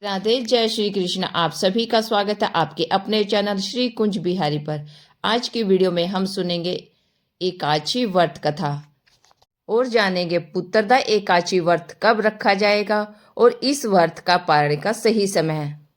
राधे जय श्री कृष्ण। आप सभी का स्वागत है आपके अपने चैनल श्री कुंज बिहारी पर। आज की वीडियो में हम सुनेंगे एकाची व्रत कथा और जानेंगे पुत्रदा एकाची व्रत कब रखा जाएगा और इस व्रत का पारण का सही समय है।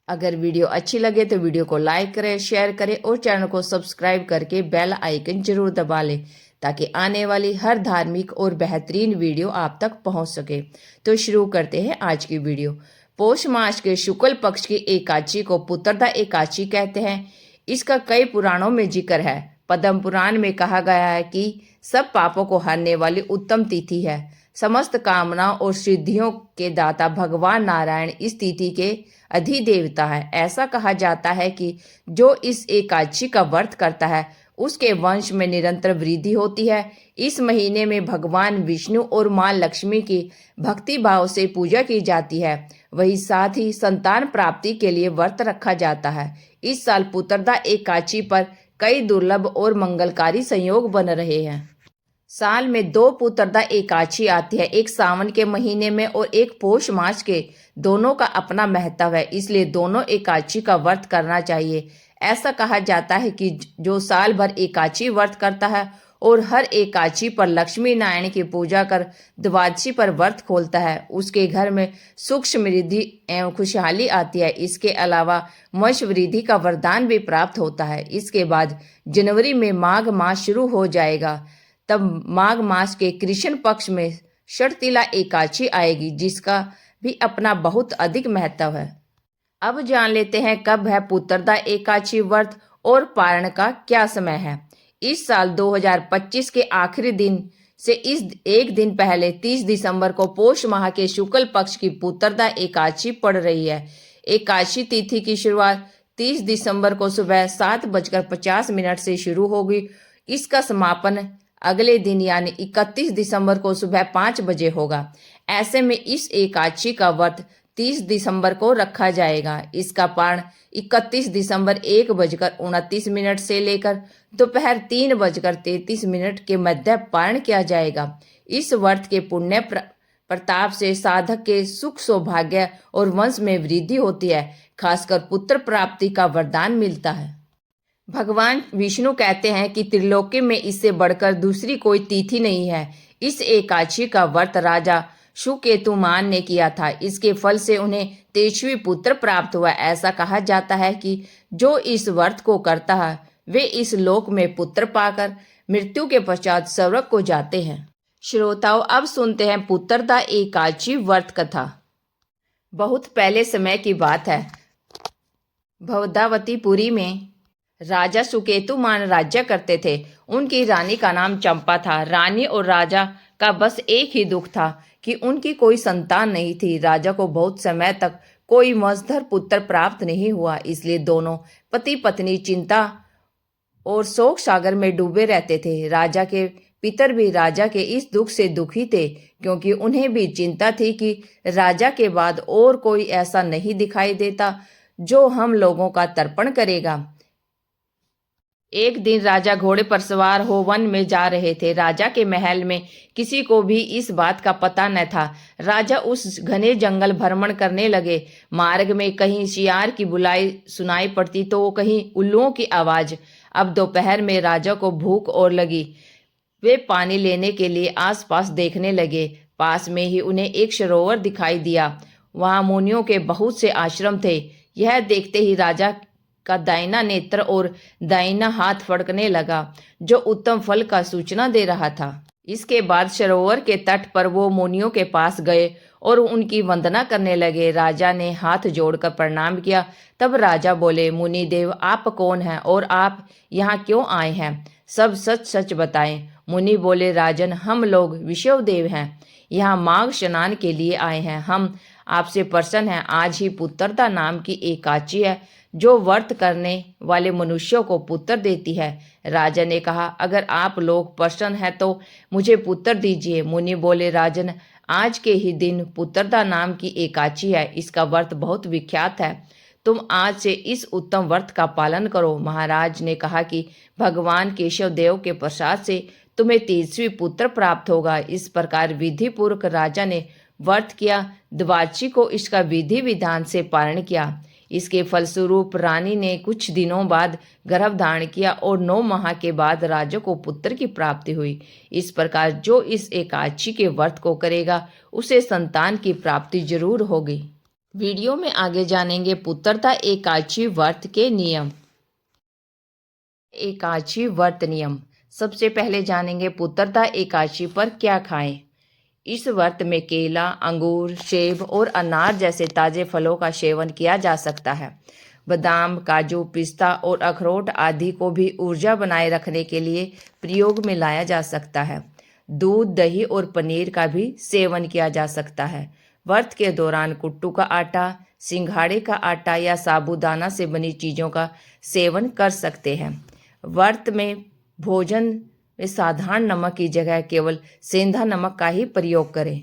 अगर वीडियो अच्छी लगे तो वीडियो को लाइक करें, शेयर करें और चैनल को सब्सक्राइब करके बेल आइकन जरूर दबा लें ताकि आने वाली हर धार्मिक और बेहतरीन वीडियो आप तक पहुंच सके। तो शुरू करते हैं आज की वीडियो। पौष मास के शुक्ल पक्ष की एकादशी को पुत्रदा एकादशी कहते हैं। इसका कई पुराणों में जिक्र है। पद्म पुराण में कहा गया है कि सब पापों को हरने वाली उत्तम तिथि है। समस्त कामनाओं और सिद्धियों के दाता भगवान नारायण इस तिथि के अधिदेवता है। ऐसा कहा जाता है कि जो इस एकादशी का व्रत करता है उसके वंश में निरंतर वृद्धि होती है। इस महीने में भगवान विष्णु और मां लक्ष्मी की भक्ति भाव से पूजा की जाती है। वही साथ ही संतान प्राप्ति के लिए व्रत रखा जाता है। इस साल पुत्रदा एकादशी पर कई दुर्लभ और मंगलकारी संयोग बन रहे हैं। साल में दो पुत्रदा एकादशी आती है, एक सावन के महीने में और एक पौष मास के। दोनों का अपना महत्व है, इसलिए दोनों एकादशी का व्रत करना चाहिए। ऐसा कहा जाता है कि जो साल भर एकादशी व्रत करता है और हर एकादशी पर लक्ष्मी नारायण की पूजा कर द्वादशी पर व्रत खोलता है उसके घर में सुख समृद्धि एवं खुशहाली आती है। इसके अलावा वंश वृद्धि का वरदान भी प्राप्त होता है। इसके बाद जनवरी में माघ मास शुरू हो जाएगा। तब माघ मास के कृष्ण पक्ष में षटतिला एकादशी आएगी जिसका भी अपना बहुत अधिक महत्व है। अब जान लेते हैं कब है पुत्रदा एकादशी व्रत और पारण का क्या समय है। इस साल 2025 के आखिरी दिन से इस एक दिन पहले 30 दिसंबर को पौष माह के शुक्ल पक्ष की पुत्रदा एकादशी पड़ रही है। एकादशी तिथि की शुरुआत 30 दिसंबर को सुबह 7:50 से शुरू होगी। इसका समापन अगले दिन यानी 31 दिसंबर को सुबह 5 बजे होगा। ऐसे में इस एकादशी का व्रत 30 दिसंबर को रखा जाएगा। इसका पारण 31 दिसंबर 1:29 से लेकर दोपहर 3:33 के मध्य पारण किया जाएगा। इस व्रत के पुण्य प्रताप से साधक के सुख सौभाग्य और वंश में वृद्धि होती है। खासकर पुत्र प्राप्ति का वरदान मिलता है। भगवान विष्णु कहते हैं कि त्रिलोकी में इससे बढ़कर दूसरी कोई तिथि नहीं है। इस एकादशी का व्रत राजा सुकेतुमान ने किया था। इसके फल से उन्हें तेजस्वी पुत्र प्राप्त हुआ। ऐसा कहा जाता है कि जो इस व्रत को करता है वे इस लोक में पुत्र पाकर मृत्यु के पश्चात स्वर्ग को जाते हैं। श्रोताओं, अब सुनते हैं पुत्रदा एकादशी व्रत कथा। बहुत पहले समय की बात है। भवदावतीपुरी में राजा सुकेतुमान राज्य करते थे। उनकी रानी का नाम चंपा था। रानी और राजा का बस एक ही दुख था कि उनकी कोई संतान नहीं थी। राजा को बहुत समय तक कोई वंशधर पुत्र प्राप्त नहीं हुआ, इसलिए दोनों पति पत्नी चिंता और शोक सागर में डूबे रहते थे। राजा के पितर भी राजा के इस दुख से दुखी थे क्योंकि उन्हें भी चिंता थी कि राजा के बाद और कोई ऐसा नहीं दिखाई देता जो हम लोगों का तर्पण करेगा। एक दिन राजा घोड़े पर सवार हो वन में जा रहे थे। राजा के महल में किसी को भी इस बात का पता न था। राजा उस घने जंगल भ्रमण करने लगे। मार्ग में कहीं शियार की बुलाई सुनाई पड़ती तो कहीं उल्लुओं की आवाज। अब दोपहर में राजा को भूख और लगी। वे पानी लेने के लिए आसपास देखने लगे। पास में ही उन्हें एक सरोवर दिखाई दिया। वहां मुनियों के बहुत से आश्रम थे। यह देखते ही राजा का दाहिना नेत्र और दाहिना हाथ फड़कने लगा जो उत्तम फल का सूचना दे रहा था। इसके बाद सरोवर के तट पर वो मुनियों के पास गए और उनकी वंदना करने लगे। राजा ने हाथ जोड़कर प्रणाम किया। तब राजा बोले, मुनि देव, आप कौन हैं और आप यहाँ क्यों आए हैं? सब सच सच बताएं। मुनि बोले, राजन, हम लोग विश्वदेव हैं, यहाँ माघ स्नान के लिए आए हैं। हम आपसे प्रसन्न हैं। आज ही पुत्रदा नाम की एकादशी है जो व्रत करने वाले मनुष्यों को पुत्र देती है। राजा ने कहा, अगर आप लोग प्रसन्न हैं तो मुझे पुत्र दीजिए। मुनि बोले, राजन, आज के ही दिन पुत्रदा नाम की एकादशी है। इसका व्रत बहुत विख्यात है। तुम आज से इस उत्तम व्रत का पालन करो। महाराज ने कहा कि भगवान केशव देव के प्रसाद से तुम्हें तेजस्वी पुत्र प्राप्त होगा। इस प्रकार विधि पूर्वक राजा ने व्रत किया, द्वादशी को इसका विधि विधान से पालन किया। इसके फलस्वरूप रानी ने कुछ दिनों बाद गर्भ धारण किया और 9 माह के बाद राजा को पुत्र की प्राप्ति हुई। इस प्रकार जो इस एकादशी के व्रत को करेगा उसे संतान की प्राप्ति जरूर होगी। वीडियो में आगे जानेंगे पुत्रदा एकादशी व्रत के नियम। एकादशी व्रत नियम। सबसे पहले जानेंगे पुत्रदा एकादशी पर क्या खाएं। इस व्रत में केला, अंगूर, सेब और अनार जैसे ताजे फलों का सेवन किया जा सकता है। बादाम, काजू, पिस्ता और अखरोट आदि को भी ऊर्जा बनाए रखने के लिए प्रयोग में लाया जा सकता है। दूध, दही और पनीर का भी सेवन किया जा सकता है। व्रत के दौरान कुट्टू का आटा, सिंघाड़े का आटा या साबूदाना से बनी चीज़ों का सेवन कर सकते हैं। व्रत में भोजन में साधारण नमक की जगह केवल सेंधा नमक का ही प्रयोग करें।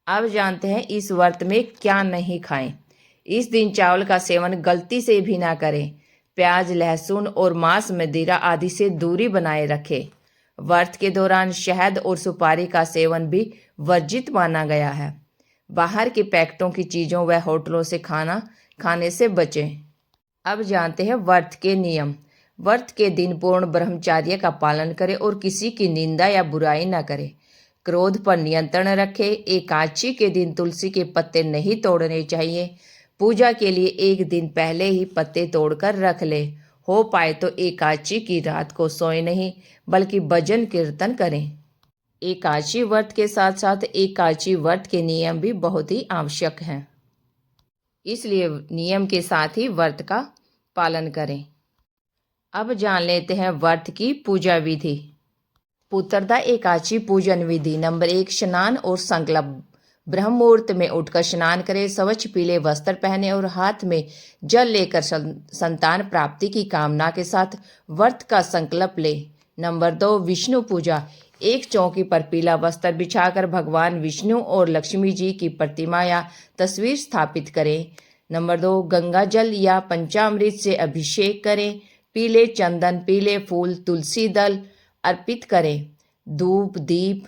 अब जानते हैं इस व्रत में क्या नहीं खाएं। इस दिन चावल का सेवन गलती से भी ना करें। प्याज, लहसुन और मांस, मदिरा आदि से दूरी बनाए रखें। व्रत के दौरान शहद और सुपारी का सेवन भी वर्जित माना गया है। बाहर के पैकेटों की चीज़ों व होटलों से खाना खाने से बचें। अब जानते हैं व्रत के नियम। व्रत के दिन पूर्ण ब्रह्मचर्य का पालन करें और किसी की निंदा या बुराई न करें। क्रोध पर नियंत्रण रखें। एकादशी के दिन तुलसी के पत्ते नहीं तोड़ने चाहिए। पूजा के लिए एक दिन पहले ही पत्ते तोड़कर रख ले। हो पाए तो एकादशी की रात को सोए नहीं बल्कि भजन कीर्तन करें। एकादशी व्रत के साथ साथ एकादशी व्रत के नियम भी बहुत ही आवश्यक हैं, इसलिए नियम के साथ ही व्रत का पालन करें। अब जान लेते हैं व्रत की पूजा विधि। पुत्रदा एकादशी पूजन विधि। नंबर 1, स्नान और संकल्प। ब्रह्म मुहूर्त में उठकर स्नान करें, स्वच्छ पीले वस्त्र पहने और हाथ में जल लेकर संतान प्राप्ति की कामना के साथ व्रत का संकल्प ले। नंबर 2, विष्णु पूजा। एक चौकी पर पीला वस्त्र बिछाकर भगवान विष्णु और लक्ष्मी जी की प्रतिमा या तस्वीर स्थापित करें। नंबर 2, गंगा जल या पंचामृत से अभिषेक करें। पीले चंदन, पीले फूल, तुलसी दल अर्पित करें। धूप दीप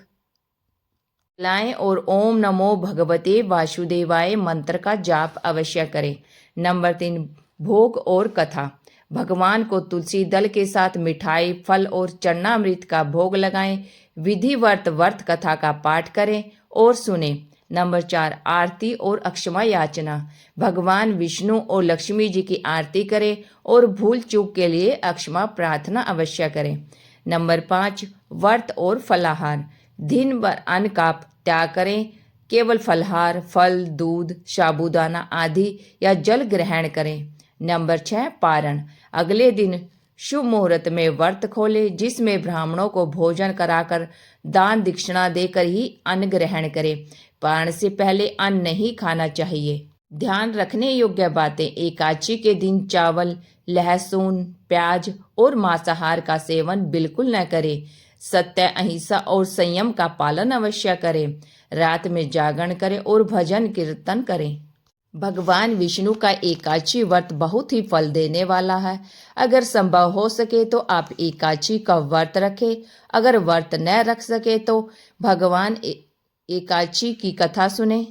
लाएं और ओम नमो भगवते वासुदेवाय मंत्र का जाप अवश्य करें। नंबर 3, भोग और कथा। भगवान को तुलसी दल के साथ मिठाई, फल और चरणामृत का भोग लगाएं। विधिवत व्रत कथा का पाठ करें और सुने। नंबर 4, आरती और अक्षमा याचना। भगवान विष्णु और लक्ष्मी जी की आरती करें और भूल चूक के लिए अक्षमा प्रार्थना अवश्य करें। नंबर 5, व्रत और फलाहार। दिन भर अन्न का त्याग करें। केवल फलाहार, फल, दूध, साबूदाना आदि या जल ग्रहण करें। नंबर 6, पारण। अगले दिन शुभ मुहूर्त में व्रत खोले, जिसमें ब्राह्मणों को भोजन कराकर दान दक्षिणा देकर ही अन्न ग्रहण करें। पारण से पहले अन्न नहीं खाना चाहिए। ध्यान रखने योग्य बातें। एकादशी के दिन चावल, लहसुन, प्याज और मांसाहार का सेवन बिल्कुल न करें। सत्य, अहिंसा और संयम का पालन अवश्य करें। रात में जागरण करें और भजन कीर्तन करें। भगवान विष्णु का एकादशी व्रत बहुत ही फल देने वाला है। अगर संभव हो सके तो आप एकादशी का व्रत रखें। अगर व्रत न रख सके तो भगवान एकादशी की कथा सुने।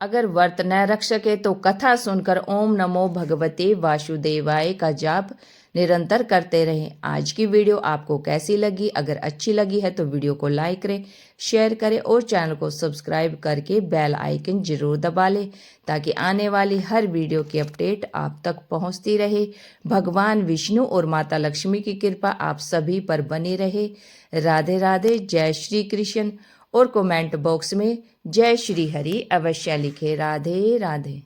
अगर व्रत न रख सके तो कथा सुनकर ओम नमो भगवते वासुदेवाय का जाप निरंतर करते रहें। आज की वीडियो आपको कैसी लगी? अगर अच्छी लगी है तो वीडियो को लाइक करें, शेयर करें और चैनल को सब्सक्राइब करके बेल आइकन जरूर दबा लें ताकि आने वाली हर वीडियो की अपडेट आप तक पहुंचती रहे। भगवान विष्णु और माता लक्ष्मी की कृपा आप सभी पर बनी रहे। राधे राधे। जय श्री कृष्ण। और कमेंट बॉक्स में जय श्री हरि अवश्य लिखे। राधे राधे।